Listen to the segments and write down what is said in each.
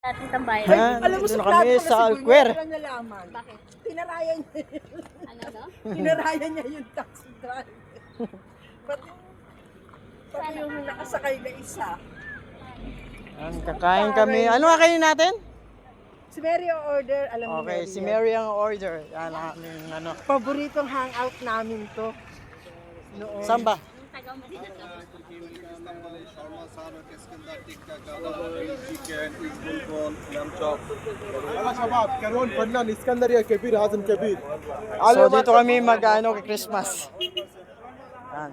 Ating tambayan. Ha? Alam mo, Dito na suplado kami ko na sa si Alquer. Gulyo, nalaman. Bakit? Pinarayan niya. Ano no? Pinarayan niya yung taxi driver. Pati yung nakasakay na isa. Ang kakain kami. Ano kakainin natin? Si Mary ang order, alam ni Okay, Mary si yan. Mary ang order. Yan ang aming ano. Paboritong hangout namin to. Noon. Saan ba? Yung tagaw mo din na to. يلا شباب كانون فنان اسكندريه كبير هذا كبير So dito kami mag-ano kay Christmas. Yan.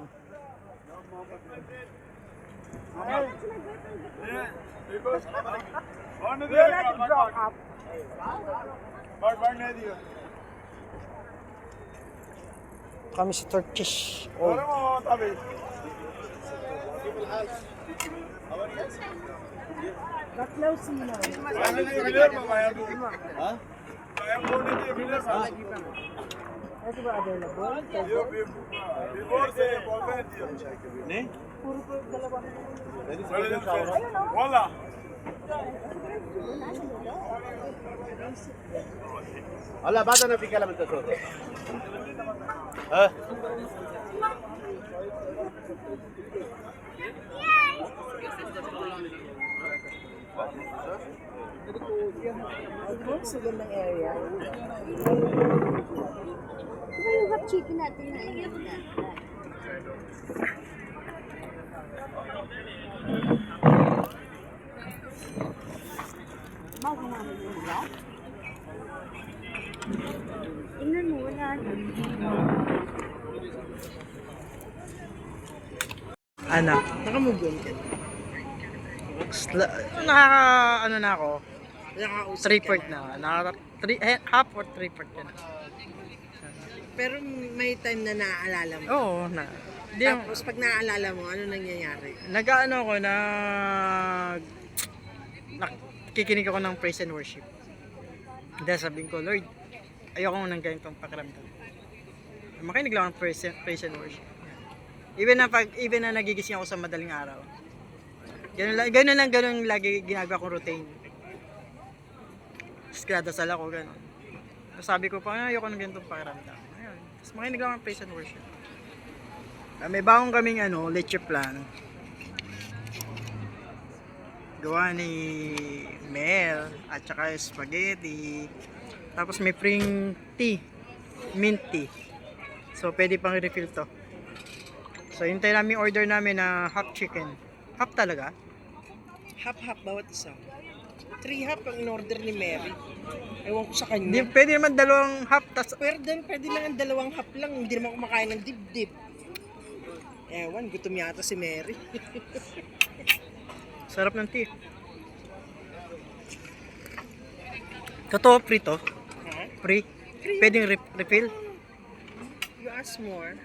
Kami sa Turkish. Oh. Baklaw sino? Ito ba available? Puro po dalawa. والله هلا بعدنا في كلام انت صوتك ها Ito, sige ng area. Diba yung hot chicken natin na iyan na? Bago namin yung vlog. Tingnan mo, wala na. Ano? Nakamugyan ka. Nakaka, ano na ako, Nakakausap 3-4 na. Half or 3-4 ka na. Pero may time na naaalala mo. Oo, na. Di, Tapos pag naaalala mo, ano nangyayari? nag-ano ako, nakikinig ako ng praise and worship. Dahil sabihin ko, Lord, ayoko nang ganitong pakiramdam. Makinig lang ang praise and worship. Even na nagigising ako sa madaling araw. Ganun lagi ginagawa kong routine. Skradasal ako, ganun. Sabi ko pa, ayoko nang ganitong pakiramdam. Ayun. Tapos makinig lang ang praise and worship. May bagong kaming leche plan. Gawa ni Mel at saka spaghetti. Tapos may spring tea, mint tea. So pwede pang refill to. So hintay namin order namin na half chicken. Half talaga? Half-half bawat isa. 3 half ang in-order ni Mary. Ewan ko sa Hindi, kanya. pwede naman dalawang half. Pwede lang ang dalawang half lang. Hindi naman kumakain ng dibdib. Ewan, gutom yata si Mary. Sarap ng tea. Totoo free to? Ha? Free? Pwedeng refill? You ask more.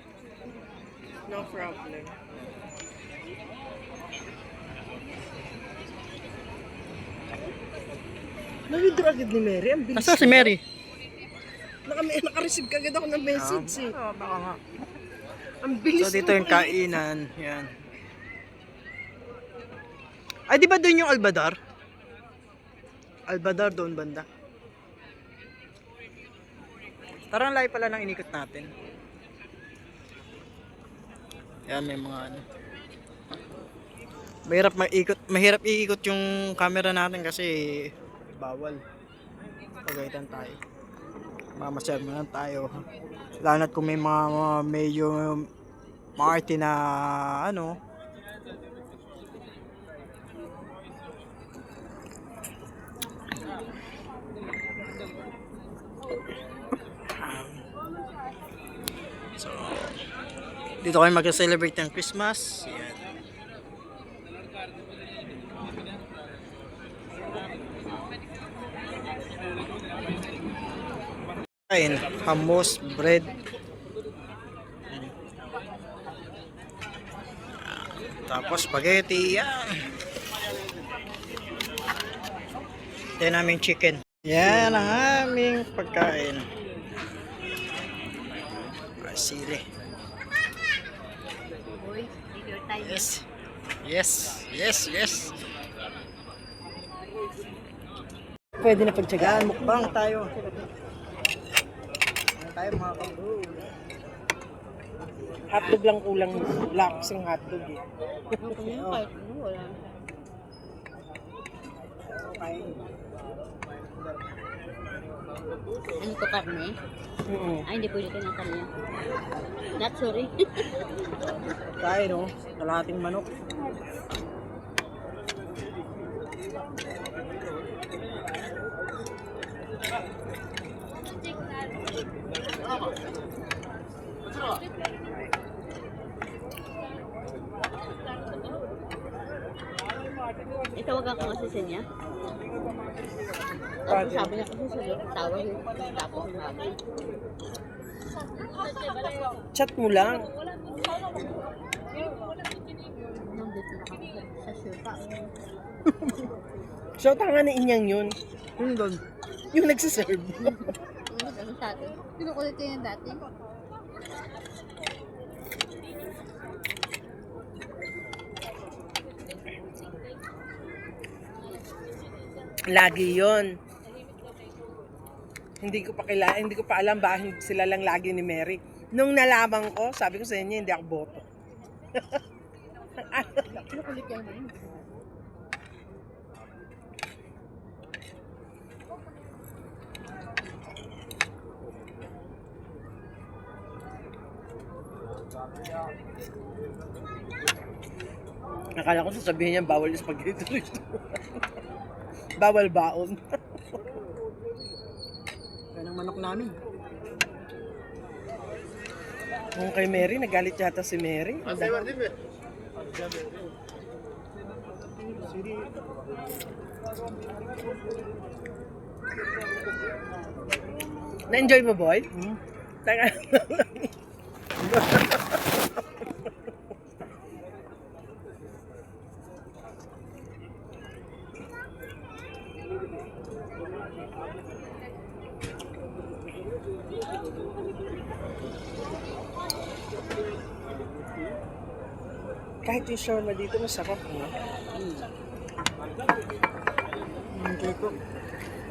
No problem. Nag-withdraw agad ni Mary. Ang bilis. Nasa si Mary? Naka-receive kagad ako ng message eh. Baka nga. Ang bilis. So dito yung kainan. Yan. Ay, di ba doon yung Albadar? Albadar doon banda. Parang layo pala ng inikot natin. Yan, may mga ano. Mahirap iikot yung camera natin kasi bawal. Pagaitan tayo. Mamasyal mo lang tayo. Lalo na't kung may mga medyo maarte na ano. So, dito kami mag-celebrate ng Christmas. Yan. Kain, hummus, bread. Tapos spaghetti. Yan. Ito naming chicken. Yan ang aming pagkain. Sili. Boy, take your time. Yes. Yes. Yes. Yes. pwede na Yan, pagtsagaan. mukbang tayo. Yan tayo mga kabro. Hotdog lang kulang. Wala kasing hotdog eh. Kahit ano, wala. Okay. Ano to, karne? Ay, hindi pwede ka ng karne. Not sorry. Tayo, no? Kalahating manok. Itawag ako kasi sa niya. Tapos sabi niya kasi sa tawag yun. Tapos sinabi. Chat mo lang. Nandito na kami sa syupa. So, tanga na inyang yun. Yun doon. Yung nagsiserve. Ano sa atin? Pinukulit ko yung dati. Lagi yon. Hindi ko pa alam bakit sila lang lagi ni Mary. Nung nalaman ko, sabi ko sa inyo, hindi ako boto. Pinukulit yan yun. Nakala ko sasabihin niya, bawal yung spaghetti rito. Bawal baon. Yan ang manok namin. Kung kay Mary, nagalit yata si Mary. Na-enjoy mo, boy? Taka. Kahit yung shawarma dito, masarap, no? Enjoy ko.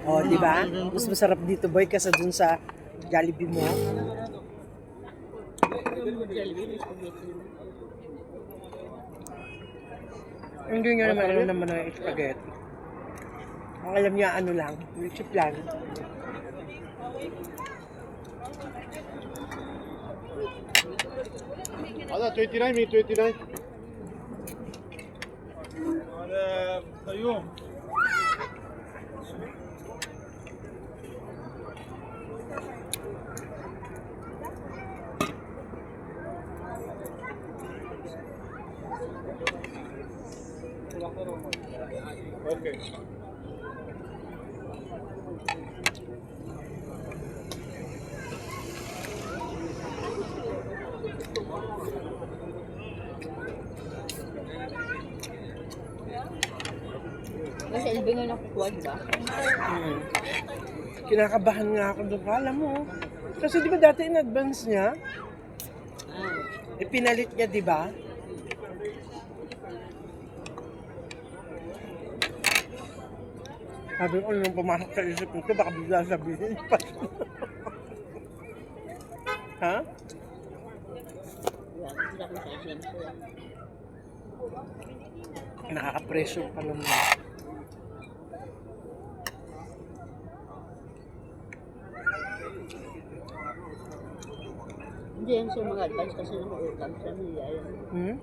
Oh, di ba? Mas masarap dito, boy, kaysa dun sa Jollibee mo. Hindi nyo naman ano naman ang spaghetti. Ang alam niya ano lang, chip lang. Ada 29 mi 29. Ada kayu. Okay. Kasi LB nga nakukuha, diba? Kinakabahan nga ako doon. Alam mo, kasi di ba dati in advance niya, ipinalit niya, di ba? Sabi ko, nung pumasok sa isip nito, baka bigla sabihin pa. Ha? Nakaka-pressure pa naman. Hindi yan siya mag-advance kasi na may utang siya, niyayan. Hmm?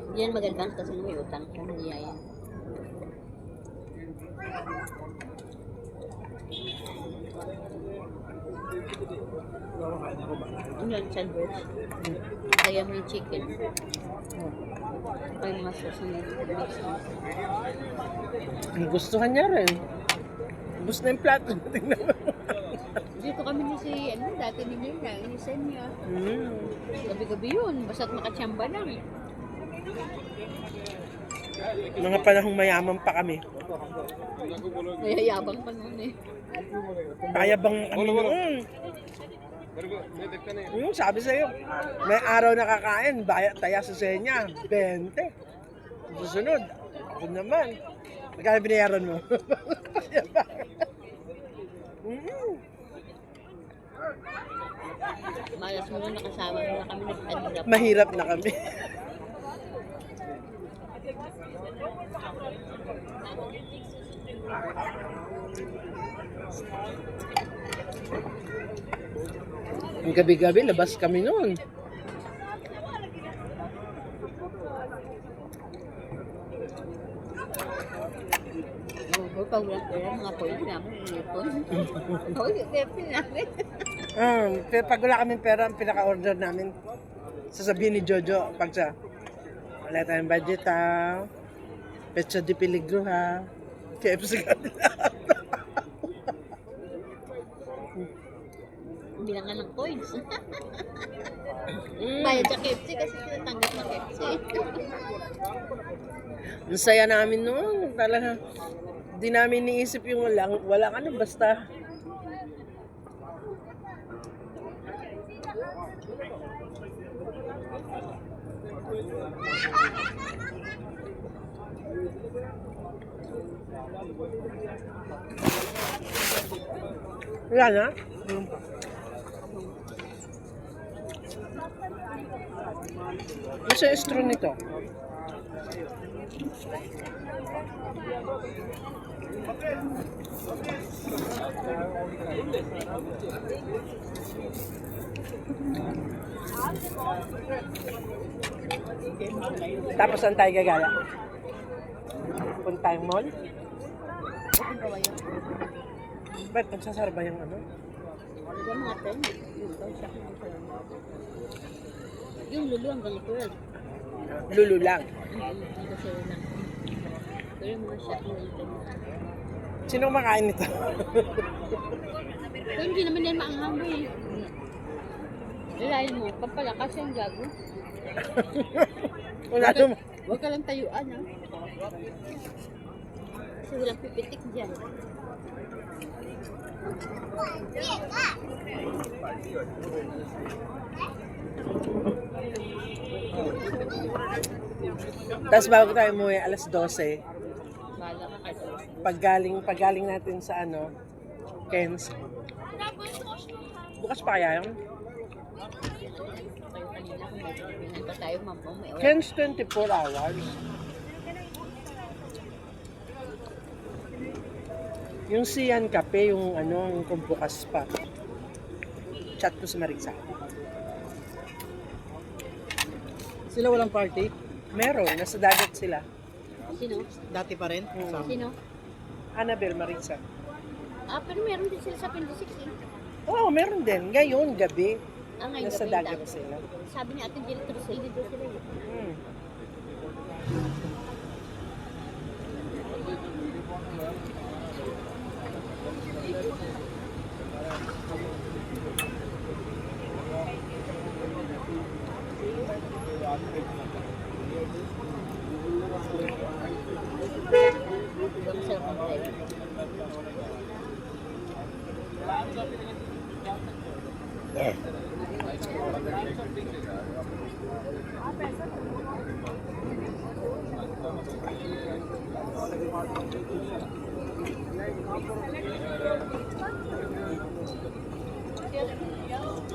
Hindi yan mag-advance kasi na may utang siya, niyayan. Ano yan, sandwich? Kaya may chicken. Kaya mga sauce na mix. Ang gustuhan niya rin. Gusto na yung plato. Tingnan mo. Dito kami ni si, ano, dati ni Mirna, ni Senya. Gabi-gabi yun, basta't makatsamba lang. Mga panahong mayaman pa kami. Kaya yabang pa nun eh. Kaya bang kami noon? Sabi sa'yo, may araw na kakain, taya sa senya, 20. Susunod, ako naman. Magkano binayaran mo? Malas mo na nakasama na kami nag-adrap. Mahirap na kami. Ang gabi-gabi, labas kami noon. Oo, pag wala pera, mga points namin, ipon. Oo, ipon namin. Pero pag wala kaming pera, ang pinaka-order namin, sasabihin ni Jojo, pag sa, wala tayong budget ha, Pecho de Peligro ha, KFC ka nila. Bilangan ng coins. Bayad sa KFC kasi tinatanggap ng KFC. Ang saya namin noon, talaga. Di namin niisip yung wala ka na, basta. Wala na? Ano sa straw nito? Tapos saan tayo gagala? Punta tayong mall? Ba't nagsasara ba yung ano? Yung mga 10, yung daw siya. Yung lulu hanggang 12. Lulu lang. Hindi kasi lang. Pero yung mga shot ng 10. Sino makain nito? Pero hindi naman yan maanghang mo eh. Lalayan mo, pampalakas yung gago. Wala naman. Huwag ka lang tayuan ha. Kasi walang pipitik dyan. Tapos bago tayo umuwi, alas 12. Bahala ka kayo. Paggaling natin sa ano, Ken's. Bukas pa kaya yun? Kayo kanina kung may binanta tayo, mamo, may oras. Ken's 24 hours. Yung Sian Cafe, yung ano, yung kung bukas pa. Chat ko si Marisa. Sila walang party? Meron, nasa dagat sila. Sino? Dati pa rin? Sino? Annabel, Marisa. Ah, pero meron din sila sa 26 eh. Oo, meron din. Ngayon, gabi. Ah, ngayon Nasa gabi dagat dagat. sila. Sabi ni Ate Jill, Trisel dito sila eh. Hmm. Ang sarap ng drive.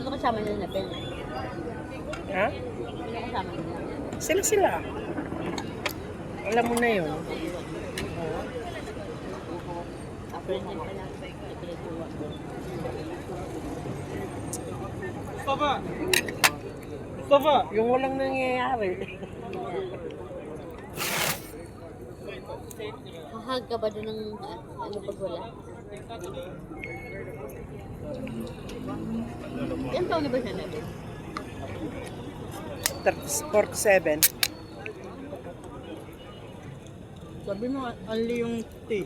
Ano kasama nila na Ben? Ha? Ano kasama nila? Sila. Alam mo na yun. Friend din pala. Pinagtuwa. Mustafa! Yung walang nangyayari. Hahag ka ba doon ng ano pag wala? Ilang taon na ba siya natin? 47. Sabi mo, only yung tea.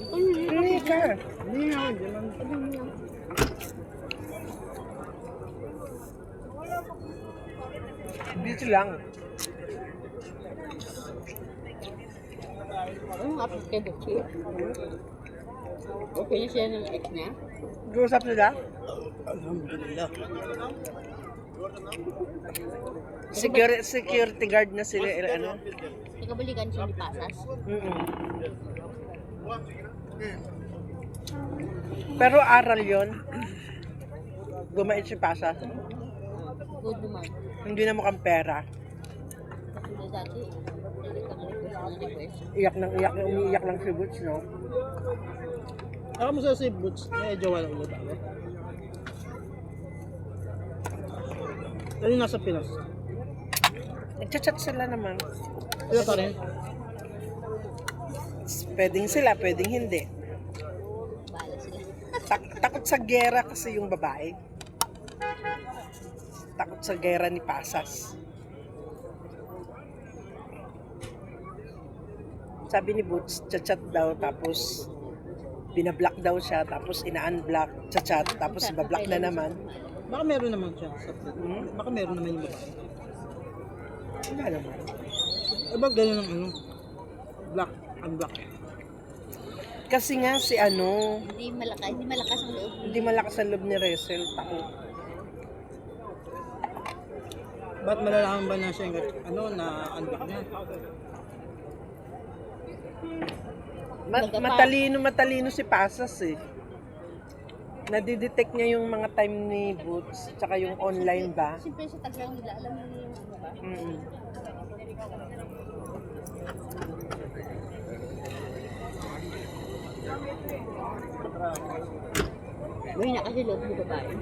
Hindi ka. Hindi nga, hindi man. Dito lang. Ano nga apos kay Butchie? Okay na siya ng ex niya? Nag-uusap sila? Alhamdulillah. Security guard na sila, ano? Nagkabalikan siya ni Pasas. Mm-mm. Pero aral yon. Gumait si Pasa. Good naman. Hindi na mukhang pera. Kasi dati, request. Umiiyak lang si Butch, no? Ako mo sa si Boots, may jowa lang ulit ako. Ano yung nasa Pinas? Nagchat-chat sila naman. Sila pa rin. Pwedeng sila, pwedeng hindi. Bahala sila. Takot sa gera kasi yung babae. Takot sa gera ni Pasas. Sabi ni Boots, chat-chat daw, tapos binablock daw siya, tapos ina-unblock, chat-chat, tapos bablock na naman. Baka meron naman siya. Baka meron naman yung babae. Wala naman. Eh ba't gano'n ang ano? Black, unblock. Kasi nga si ano, Hindi malakas ang loob. hindi malakas ang loob ni Ressel, takot. Ba't malalaman ba na siya yung ano, na unblock niya? Matalino si Pasas eh. Nadidetect niya yung mga time ni Boots, tsaka yung online ba. Siyempre sa taglang nila, alam mo yung ano ba? Mm. May na kasi loob ng babae.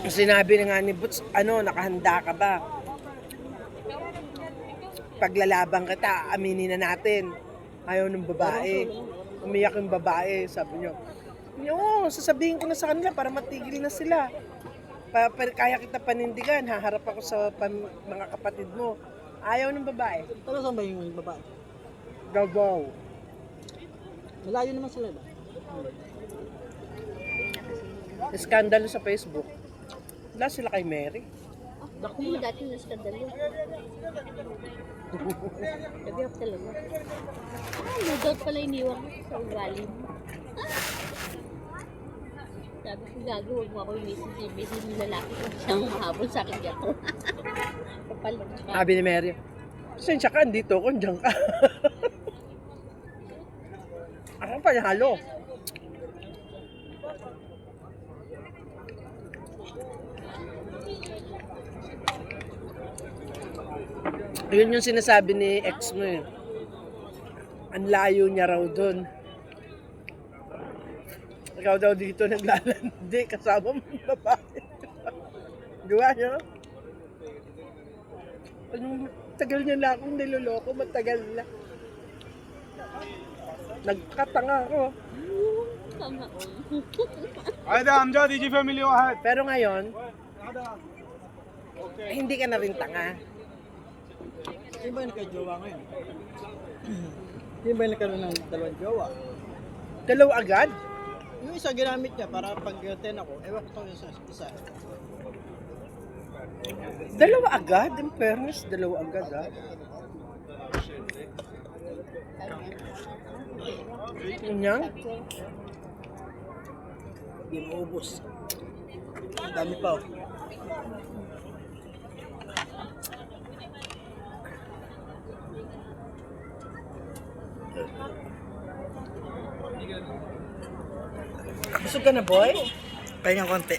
Sinabi na nga ni Boots, ano, nakahanda ka ba? Paglalabang kita, aminin na natin. Ayaw ng babae. Umiyak yung babae, sabi niyo. Oo, sasabihin ko na sa kanila para matigil na sila. Kaya kita panindigan, haharap ako sa mga kapatid mo. Ayaw ng babae. Pero saan ba yung babae? Davao. Malayo naman sila ba? Iskandalo sa Facebook. Wala sila kay Mary. Bako mo dati na skandal yun. Nagiyap talaga. No doubt pala iniwan ko sa ugali mo. Sabi ko, gago, huwag mo ako yung message ng lalaki ko siyang mahabol sa akin dyan. Kapal lang siya. Sabi ni Mary, sensya ka, andito ako, andyan ka. Ako pa halo. Yun yung sinasabi ni ex mo eh. Ang layo niya raw doon. Ikaw daw dito naglalandi kasama mo yung babae. Gawa niya? Anong tagal niya na akong niloloko, matagal na. Nagkatanga ako. Tama. هذا امجاد يجي فاميلي واحد. Pero ngayon, hindi ka na rin tanga. Sino ba yung nagka-jowa ngayon? Sino ba yung nagkaroon ng dalawang jowa? Dalawa agad? Yung isa ginamit niya para pag-10 ako, ewan ko itong isa. Dalawa agad? In fairness, dalawa agad ha? Yan? Hindi maubos. Ang dami pa oh. Busog ka na, boy? Pahinga konti.